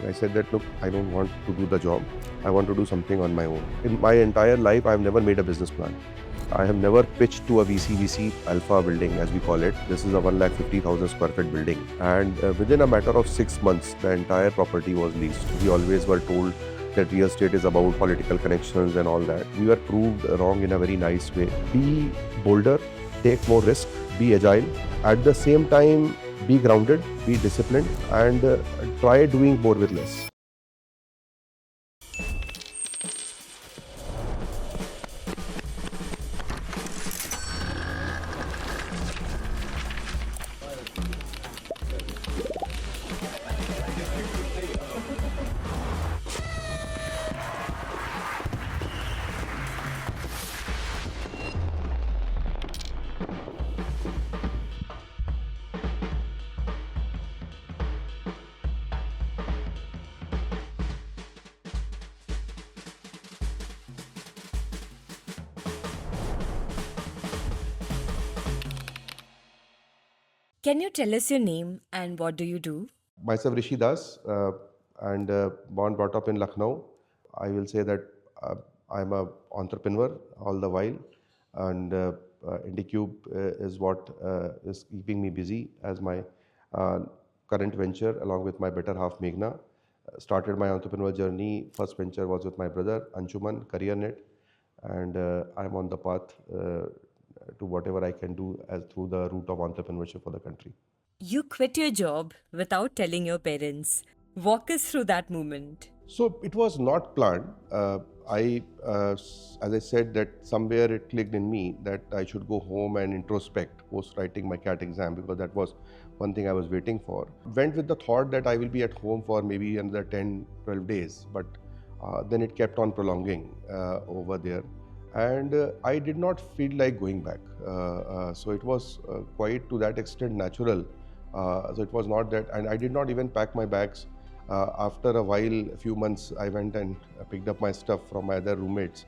I said that, look, I don't want to do the job. I want to do something on my own. In my entire life, I've never made a business plan. I have never pitched to a VC alpha building, as we call it. This is a 150,000 square feet building. And within a matter of 6 months, the entire property was leased. We always were told that real estate is about political connections and all that. We were proved wrong in a very nice way. Be bolder, take more risk, be agile. At the same time, be grounded, be disciplined, and try doing more with less. Can you tell us your name and what do you do? Myself, Rishi Das, and born brought up in Lucknow. I will say that I'm a entrepreneur all the while, and IndiQube is what is keeping me busy as my uh, current venture, along with my better half Meghna. Started my entrepreneurial journey. First venture was with my brother Anshuman, CareerNet, and I'm on the path to whatever I can do as through the route of entrepreneurship for the country. You quit your job without telling your parents. Walk us through that moment. So it was not planned. As I said, that somewhere it clicked in me that I should go home and introspect post writing my CAT exam, because that was one thing I was waiting for. Went with the thought that I will be at home for maybe another 10, 12 days, but then it kept on prolonging over there. And I did not feel like going back. So it was quite to that extent natural. So it was not that, and I did not even pack my bags. After a while, a few months, I went and picked up my stuff from my other roommates.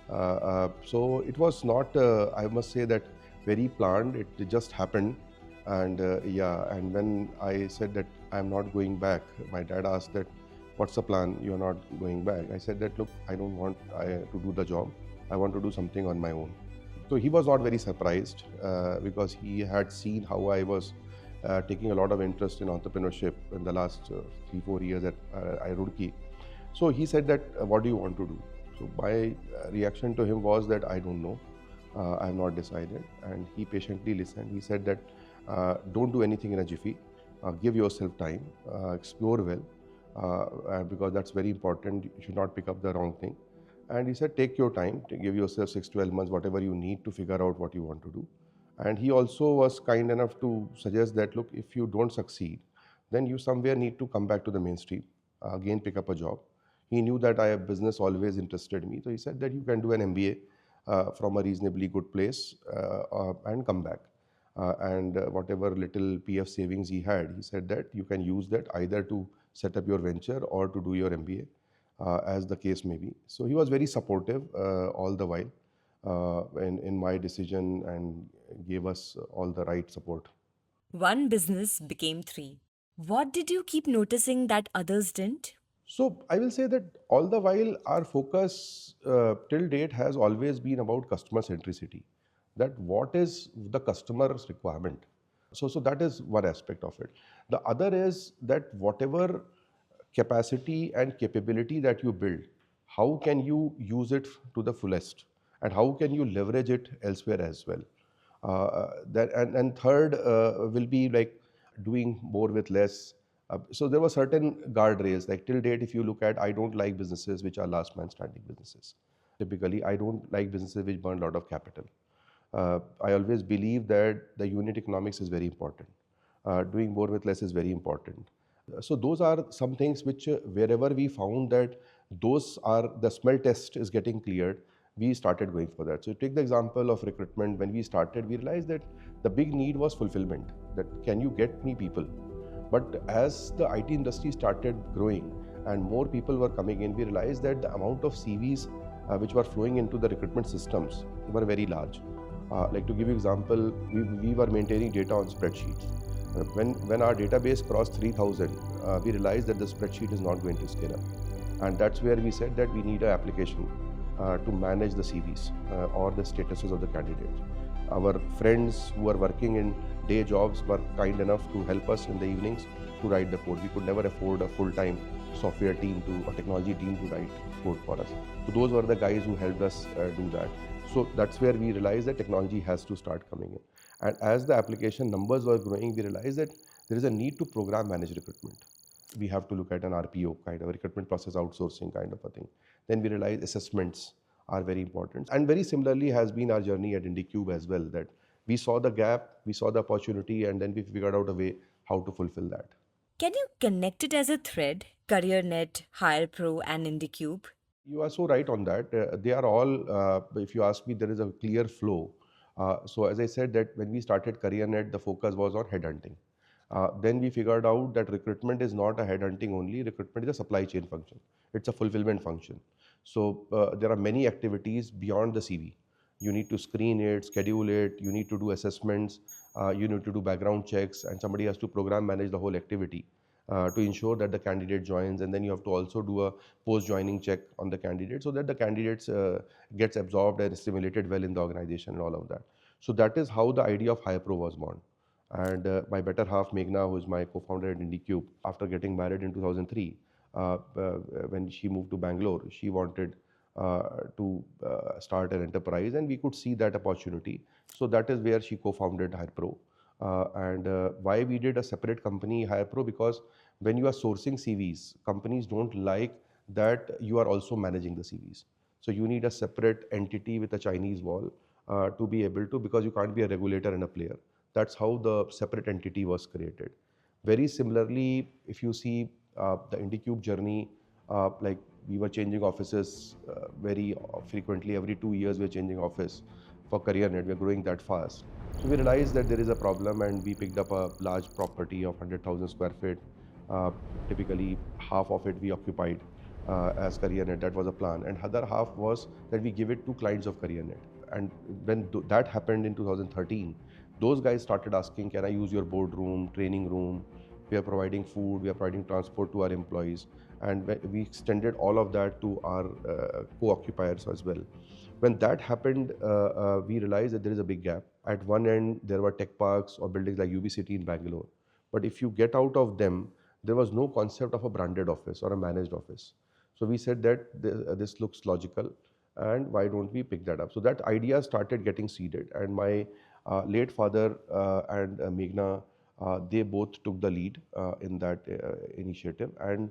So it was not, I must say that, very planned. It just happened. And and when I said that I'm not going back, my dad asked that, what's the plan? You're not going back. I said that, look, I don't want to do the job. I want to do something on my own. So he was not very surprised because he had seen how I was taking a lot of interest in entrepreneurship in the last 3-4 years at Roorkee. So he said that, what do you want to do? So my reaction to him was that I don't know. I have not decided. And he patiently listened. He said that don't do anything in a jiffy. Give yourself time. Explore well, because that's very important. You should not pick up the wrong thing. And he said, take your time, to give yourself 6-12 months, whatever you need to figure out what you want to do. And he also was kind enough to suggest that, look, if you don't succeed, then you somewhere need to come back to the mainstream, again pick up a job. He knew that I have business always interested me. So he said that you can do an MBA from a reasonably good place and come back. And whatever little PF savings he had, he said that you can use that either to set up your venture or to do your MBA. As the case may be. So he was very supportive all the while in my decision and gave us all the right support. One business became three. What did you keep noticing that others didn't? So I will say that all the while our focus till date has always been about customer centricity. That what is the customer's requirement. So that is one aspect of it. The other is that whatever capacity and capability that you build, how can you use it to the fullest, and how can you leverage it elsewhere as well. And third will be like doing more with less. So there were certain guardrails, like till date, if you look at, I don't like businesses which are last man standing businesses. Typically, I don't like businesses which burn a lot of capital. I always believe that the unit economics is very important. Doing more with less is very important. So those are some things which wherever we found that those are the smell test is getting cleared, we started going for that. So take the example of recruitment. When we started, we realized that the big need was fulfillment, that can you get me people? But as the IT industry started growing and more people were coming in, we realized that the amount of CVs which were flowing into the recruitment systems were very large. Like to give you example, we were maintaining data on spreadsheets. When our database crossed 3,000, we realized that the spreadsheet is not going to scale up. And that's where we said that we need an application to manage the CVs or the statuses of the candidates. Our friends who are working in day jobs were kind enough to help us in the evenings to write the code. We could never afford a full-time software team or technology team to write code for us. So those were the guys who helped us do that. So that's where we realized that technology has to start coming in. And as the application numbers were growing, we realized that there is a need to program manage recruitment. We have to look at an RPO kind of a recruitment process outsourcing kind of a thing. Then we realized assessments are very important. And very similarly has been our journey at IndiQube as well, that we saw the gap, we saw the opportunity, and then we figured out a way how to fulfill that. Can you connect it as a thread? CareerNet, HirePro, and IndiQube? You are so right on that. They are all, if you ask me, there is a clear flow. So as I said that when we started CareerNet, the focus was on headhunting. Then we figured out that recruitment is not a headhunting only, recruitment is a supply chain function. It's a fulfillment function. So there are many activities beyond the CV. You need to screen it, schedule it, you need to do assessments, you need to do background checks, and somebody has to program manage the whole activity to ensure that the candidate joins, and then you have to also do a post-joining check on the candidate so that the candidates gets absorbed and assimilated well in the organization and all of that. So that is how the idea of HirePro was born. And my better half, Meghna, who is my co-founder at IndiQube, after getting married in 2003, when she moved to Bangalore, she wanted to start an enterprise, and we could see that opportunity. So that is where she co-founded HirePro. And why we did a separate company, HirePro, because when you are sourcing CVs, companies don't like that you are also managing the CVs. So you need a separate entity with a Chinese wall to be able to, because you can't be a regulator and a player. That's how the separate entity was created. Very similarly, if you see the IndiQube journey, like we were changing offices very frequently. Every 2 years, we're changing office for CareerNet. We're growing that fast. So we realized that there is a problem, and we picked up a large property of 100,000 square feet. Uh, Typically, half of it we occupied as CareerNet. That was a plan. And other half was that we give it to clients of CareerNet. And when that happened in 2013, those guys started asking, can I use your boardroom, training room? We are providing food, we are providing transport to our employees. And we extended all of that to our co-occupiers as well. When that happened, we realized that there is a big gap. At one end, there were tech parks or buildings like UB City in Bangalore. But if you get out of them, there was no concept of a branded office or a managed office. So we said that this looks logical, and why don't we pick that up? So that idea started getting seeded, and my late father and Meghna, they both took the lead in that initiative. And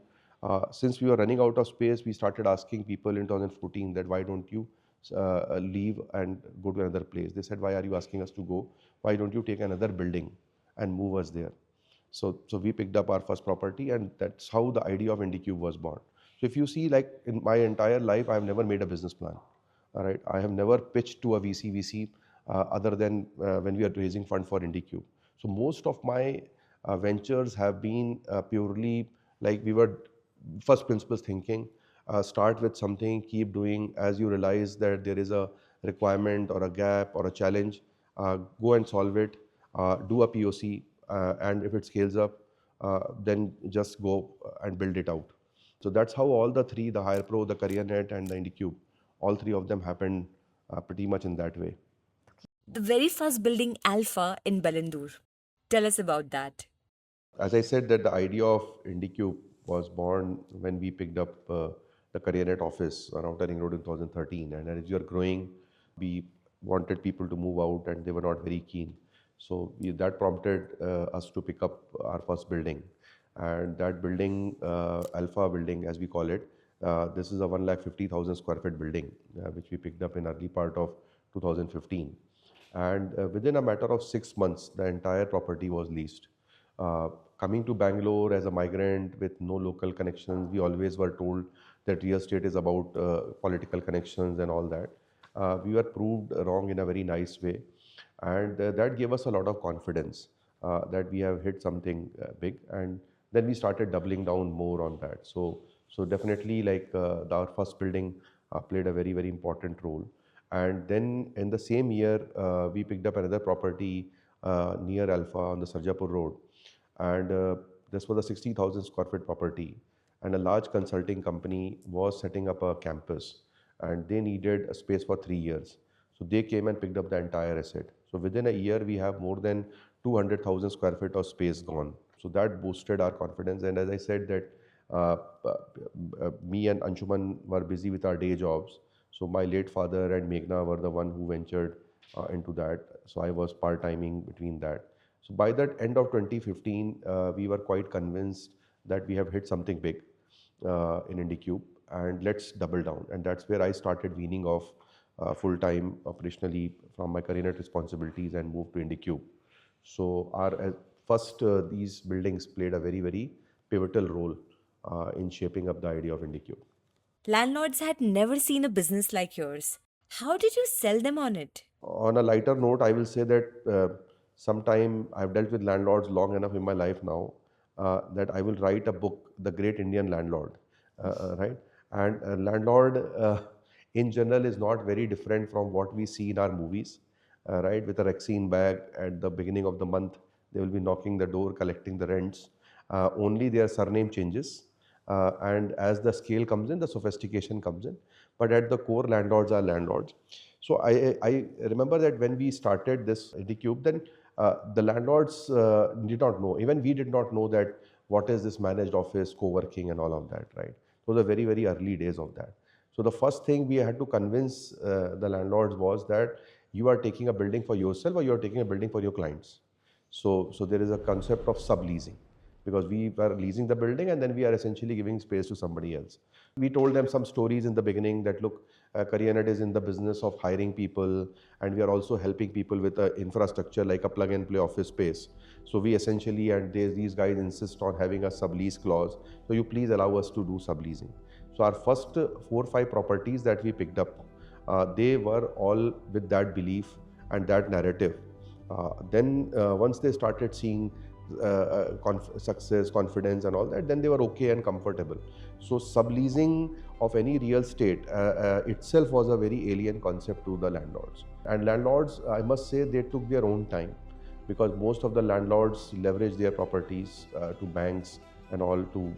since we were running out of space, we started asking people in 2014 that why don't you leave and go to another place. They said, why are you asking us to go? Why don't you take another building and move us there? So we picked up our first property, and that's how the idea of IndiQube was born. So if you see, like in my entire life, I have never made a business plan. All right, I have never pitched to a VC other than when we are raising fund for IndiQube. So most of my ventures have been purely like we were first principles thinking. Start with something, keep doing. As you realize that there is a requirement or a gap or a challenge, go and solve it. Do a POC, and if it scales up, then just go and build it out. So that's how all the three, the HirePro, the CareerNet, and the IndiQube, all three of them happened pretty much in that way. The very first building, Alpha, in Balandur. Tell us about that. As I said, that the idea of IndiQube was born when we picked up the CareerNet office around Ring Road in 2013. And as we are growing, we wanted people to move out, and they were not very keen. So that prompted us to pick up our first building. And that building, Alpha building as we call it, this is a 150,000 square feet building, which we picked up in early part of 2015. And within a matter of 6 months, the entire property was leased. Uh, Coming to Bangalore as a migrant with no local connections, we always were told that real estate is about political connections and all that. We were proved wrong in a very nice way, and that gave us a lot of confidence that we have hit something big. And then we started doubling down more on that. So definitely, like our first building played a very very important role. And then in the same year, we picked up another property near Alpha on the Sarjapur Road. And this was a 60,000 square feet property, and a large consulting company was setting up a campus, and they needed a space for 3 years. So they came and picked up the entire asset. So within a year, we have more than 200,000 square feet of space gone. So that boosted our confidence. And as I said, that uh, me and Anshuman were busy with our day jobs. So my late father and Meghna were the one who ventured into that. So I was part-timing between that. So by that end of 2015, we were quite convinced that we have hit something big in IndiQube, and let's double down. And that's where I started weaning off full-time operationally from my CareerNet responsibilities and moved to IndiQube. So our first these buildings played a very pivotal role in shaping up the idea of IndiQube. Landlords had never seen a business like yours. How did you sell them on it? On a lighter note, I will say that sometime I've dealt with landlords long enough in my life now that I will write a book, The Great Indian Landlord, right? And a landlord in general is not very different from what we see in our movies, right? With a Rexine bag at the beginning of the month, they will be knocking the door, collecting the rents. Only their surname changes. And as the scale comes in, the sophistication comes in. But at the core, landlords are landlords. So I remember that when we started this IndiQube, then the landlords did not know, even we did not know that what is this managed office, co-working and all of that, right? Those are very early days of that. So the first thing we had to convince the landlords was that you are taking a building for yourself or you are taking a building for your clients. So there is a concept of subleasing, because we were leasing the building and then we are essentially giving space to somebody else. We told them some stories in the beginning that look, CareerNet is in the business of hiring people, and we are also helping people with infrastructure like a plug and play office space. So we essentially, and these guys insist on having a sublease clause. So you please allow us to do subleasing. So our first 4 or 5 properties that we picked up, they were all with that belief and that narrative. Then once they started seeing success, confidence and all that, then they were okay and comfortable. So subleasing of any real estate itself was a very alien concept to the landlords. And landlords, I must say, they took their own time, because most of the landlords leverage their properties to banks and all to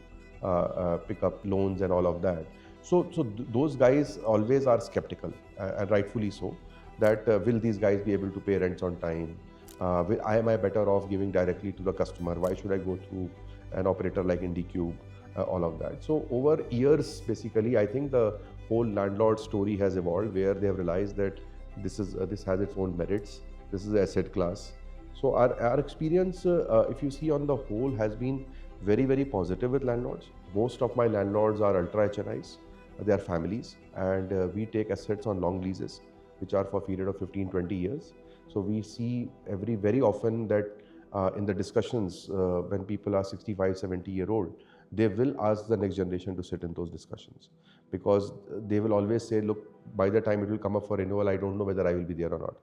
pick up loans and all of that. So those guys always are skeptical, and rightfully so, that will these guys be able to pay rents on time? Am I better off giving directly to the customer? Why should I go through an operator like IndiQube? All of that. So over years, basically, I think the whole landlord story has evolved, where they have realized that this has its own merits. This is an asset class. So our experience, if you see on the whole, has been very positive with landlords. Most of my landlords are ultra HNIs. They are families, and we take assets on long leases, which are for a period of 15-20 years. So we see very often that in the discussions, when people are 65, 70-year-old, they will ask the next generation to sit in those discussions, because they will always say, look, by the time it will come up for renewal, I don't know whether I will be there or not.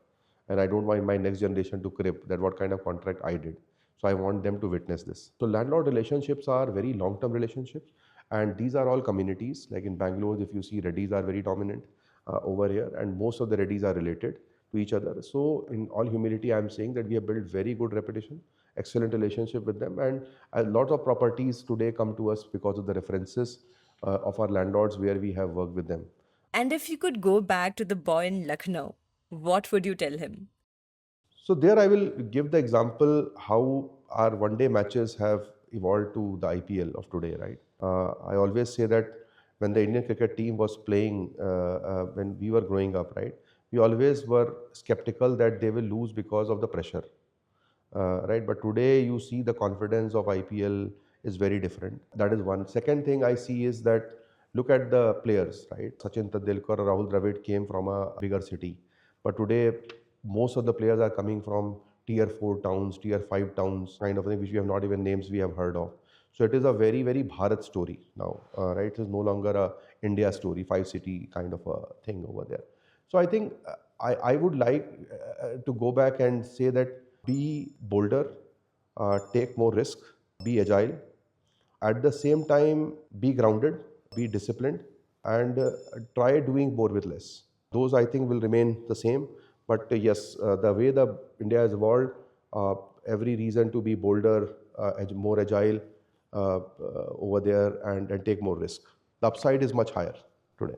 And I don't want my next generation to crib that what kind of contract I did. So I want them to witness this. So landlord relationships are very long-term relationships. And these are all communities. Like in Bangalore, if you see, Reddys are very dominant over here, and most of the Reddys are related to each other. So in all humility, I'm saying that we have built very good reputation, excellent relationship with them, and a lot of properties today come to us because of the references of our landlords where we have worked with them. And if you could go back to the boy in Lucknow, what would you tell him? So there I will give the example how our one-day matches have evolved to the IPL of today, right? I always say that when the Indian cricket team was playing, when we were growing up, right, we always were skeptical that they will lose because of the pressure, right? But today you see the confidence of IPL is very different. That is one. Second thing I see is that look at the players, right? Sachin Tendulkar or Rahul Dravid came from a bigger city, but today most of the players are coming from tier 4 towns, tier 5 towns, kind of thing, which we have not even names we have heard of. So it is a very Bharat story now, right? It is no longer a India story, 5 city kind of a thing over there. So I think I would like to go back and say that be bolder, take more risk, be agile. At the same time, be grounded, be disciplined, and try doing more with less. Those I think will remain the same. But yes, the way the India has evolved, every reason to be bolder more agile over there and take more risk. The upside is much higher today.